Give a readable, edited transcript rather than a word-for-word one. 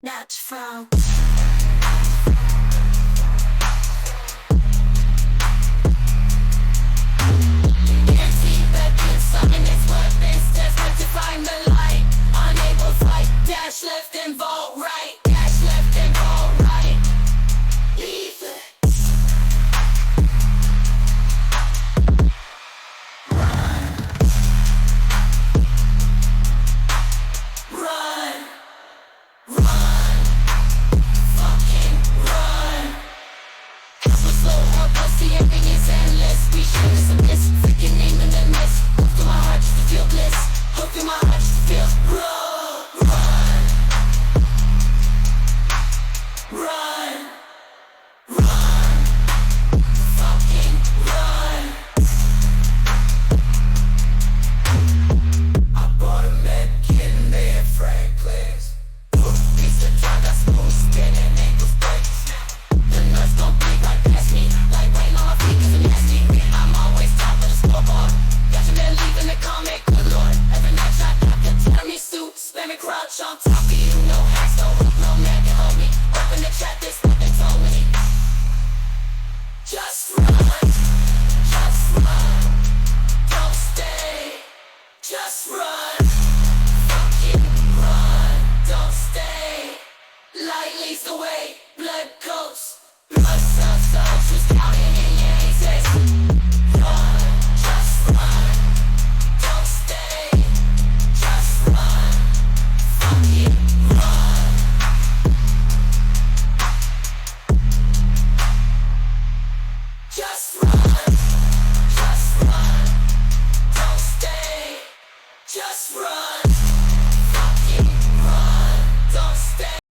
Natural. Beckons, summon its weapons, desperate to find the light. Unable to fight, dash left and vault right. Dash left and vault right. Lithe. Run. Run. Fucking run. Helpless, slow, helpless, the ending is endless. We share this abyss, thickening in the mist. Hook to my heart just to feel bliss. Hook to my heart just to feel run. Run. Run. Fucking run. I bought a medkit, they had fragments. Piece of drug, got smooves, spinning, ankles break. The nurse don't blink right past me, like rain on my feet 'cause I'm nasty. I'm always top of the scoreboard. Got your man leaving the comic, good lord. Every night shot, Dr. Terrormisu, spamming crouch on top of you. No hacks, no hook, no man can hold me. Open the chat, this what they told me. Just run, just run. Don't stay, just run. Fucking run, don't stay. Light leads the way.